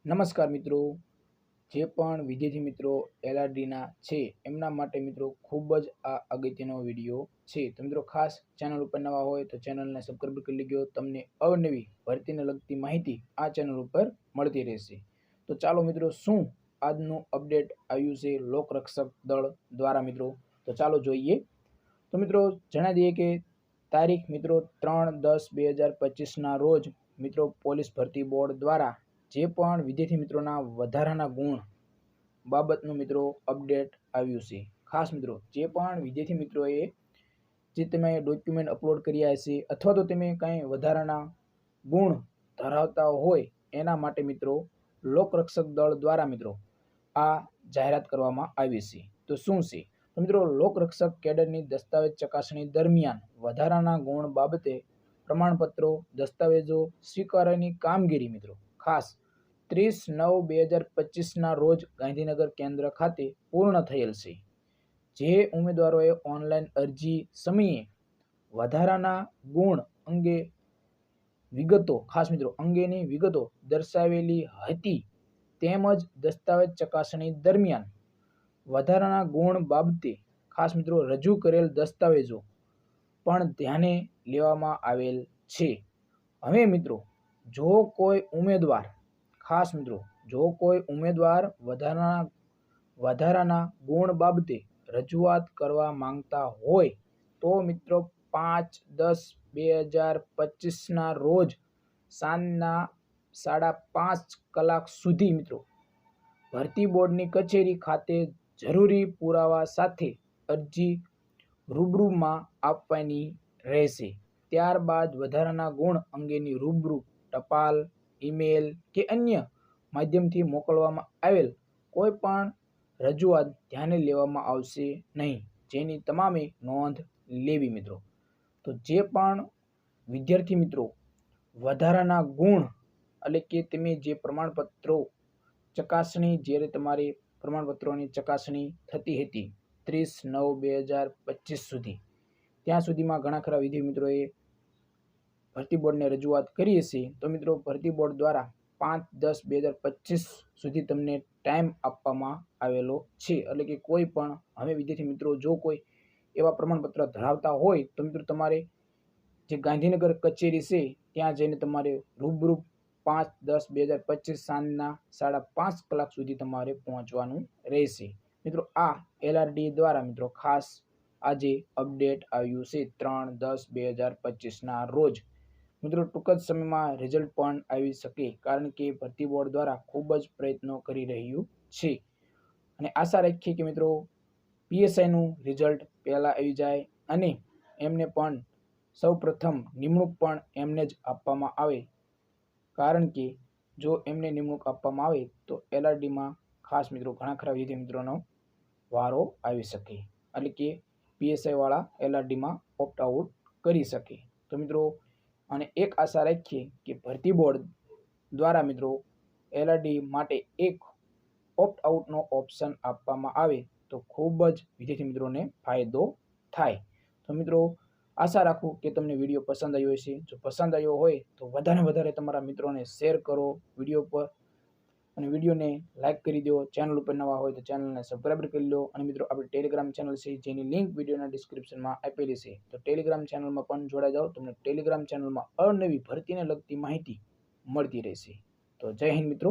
નમસ્કાર મિત્રો, જે પણ વિદ્યાર્થી મિત્રો એલઆરડીના છે એમના માટે મિત્રો ખૂબ જ આ અગત્યનો વિડીયો છે. તો મિત્રો ખાસ ચેનલ ઉપર નવા હોય તો ચેનલને સબસ્ક્રાઇબ કરી લેજો. તમને અવનવી ભરતીને લગતી માહિતી આ ચેનલ ઉપર મળતી રહેશે. તો ચાલો મિત્રો, શું આજનું અપડેટ આવ્યું છે લોકરક્ષક દળ દ્વારા મિત્રો, તો ચાલો જોઈએ. તો મિત્રો જણાવી દઈએ કે તારીખ મિત્રો 3/10/2025ના રોજ મિત્રો પોલીસ ભરતી બોર્ડ દ્વારા જે પણ વિદ્યાર્થી મિત્રોના વધારાના ગુણ બાબતનું મિત્રો અપડેટ આવ્યું છે. ખાસ મિત્રો, જે પણ વિદ્યાર્થી મિત્રોએ જે તમે ડોક્યુમેન્ટ અપલોડ કર્યા હશે અથવા તો તમે કંઈ વધારાના ગુણ ધરાવતા હોય એના માટે મિત્રો લોકરક્ષક દળ દ્વારા મિત્રો આ જાહેરાત કરવામાં આવી છે. તો શું છે? તો મિત્રો, લોકરક્ષક કેડરની દસ્તાવેજ ચકાસણી દરમિયાન વધારાના ગુણ બાબતે પ્રમાણપત્રો દસ્તાવેજો સ્વીકારવાની કામગીરી મિત્રો ખાસ 30/9/2025ના રોજ ગાંધીનગર કેન્દ્ર ખાતે પૂર્ણ થયેલ છે. જે ઉમેદવારોએ ઓનલાઈન અરજી સમયે વધારાના ગુણ અંગે વિગતો ખાસ મિત્રો અંગેની વિગતો દર્શાવેલી હતી તેમજ દસ્તાવેજ ચકાસણી દરમિયાન વધારાના ગુણ બાબતે ખાસ મિત્રો રજૂ કરેલ દસ્તાવેજો પણ ધ્યાને લેવામાં આવેલ છે. હવે મિત્રો, જો કોઈ ઉમેદવાર ખાસ મિત્રો જો કોઈ ઉમેદવાર વધારાના ગુણ બાબતે રજૂઆત કરવા માંગતા હોય તો મિત્રો 5/10/2025ના રોજ સાંજના 5:30 કલાક સુધી મિત્રો ભરતી બોર્ડની કચેરી ખાતે જરૂરી પુરાવા સાથે અરજી રૂબરૂમાં આપવાની રહેશે. ત્યારબાદ વધારાના ગુણ અંગેની રૂબરૂ ટપાલ, ઈમેલ કે અન્ય માધ્યમથી મોકલવામાં આવેલ કોઈ પણ રજૂઆત ધ્યાને લેવામાં આવશે નહીં, જેની તમામે નોંધ લેવી મિત્રો. તો જે પણ વિદ્યાર્થી મિત્રો વધારાના ગુણ એટલે કે તમે જે પ્રમાણપત્રો ચકાસણી જ્યારે તમારી પ્રમાણપત્રોની ચકાસણી થતી હતી 30/9/2025 સુધી, ત્યાં સુધીમાં ઘણા ખરા વિદ્યાર્થી મિત્રોએ ભરતી બોર્ડને રજૂઆત કરી હશે. તો મિત્રો ભરતી બોર્ડ દ્વારા 5/10/2025 સુધી તમને ટાઈમ આપવામાં આવેલો છે. એટલે કે કોઈ પણ હવે વિદ્યાર્થી મિત્રો જો કોઈ એવા પ્રમાણપત્ર ધરાવતા હોય તો મિત્રો તમારે જે ગાંધીનગર કચેરી છે ત્યાં જઈને તમારે રૂબરૂ 5/10/2025 સાંજના 5:30 કલાક સુધી તમારે પહોંચવાનું રહેશે. મિત્રો આ એલઆરડી દ્વારા મિત્રો ખાસ આજે અપડેટ આવ્યું છે 3/10/2025ના રોજ. મિત્રો ટૂંક જ સમયમાં રિઝલ્ટ પણ આવી શકે, કારણ કે ભરતી બોર્ડ દ્વારા ખૂબ જ પ્રયત્નો કરી રહ્યું છે અને આશા રાખીએ કે મિત્રો પીએસઆઈનું રિઝલ્ટ પહેલાં આવી જાય અને એમને પણ સૌ પ્રથમ નિમણૂક પણ એમને જ આપવામાં આવે, કારણ કે જો એમને નિમણૂક આપવામાં આવે તો એલઆરડીમાં ખાસ મિત્રો ઘણા ખરા વિદ્યાર્થી મિત્રોનો વારો આવી શકે, એટલે કે પીએસઆઈવાળા એલઆરડીમાં ઓપ્ટ આઉટ કરી શકે. તો મિત્રો અને એક આશા રાખીએ કે ભરતી બોર્ડ દ્વારા મિત્રો એલઆરડી માટે એક ઓપ્ટ આઉટનો ઓપ્શન આપવામાં આવે તો ખૂબ જ વિદ્યાર્થી મિત્રોને ફાયદો થાય. તો મિત્રો આશા રાખું કે તમને વિડીયો પસંદ આવ્યો હશે. જો પસંદ આવ્યો હોય તો વધારે તમારા મિત્રોને શેર કરો વિડીયો પર અને વિડીયોને લાઇક કરી દો. ચેનલ ઉપર નવા હોય તો ચેનલને સબસ્ક્રાઇબ કરી લો. અને મિત્રો આપણી ટેલિગ્રામ ચેનલ છે જેની લિંક વિડીયોના ડિસ્ક્રિપ્શનમાં આપેલી છે, તો ટેલિગ્રામ ચેનલમાં પણ જોડાઈ જાઓ. તમને ટેલિગ્રામ ચેનલમાં અવનવી ભરતીને લગતી માહિતી મળતી રહેશે. તો જય હિન્દ મિત્રો.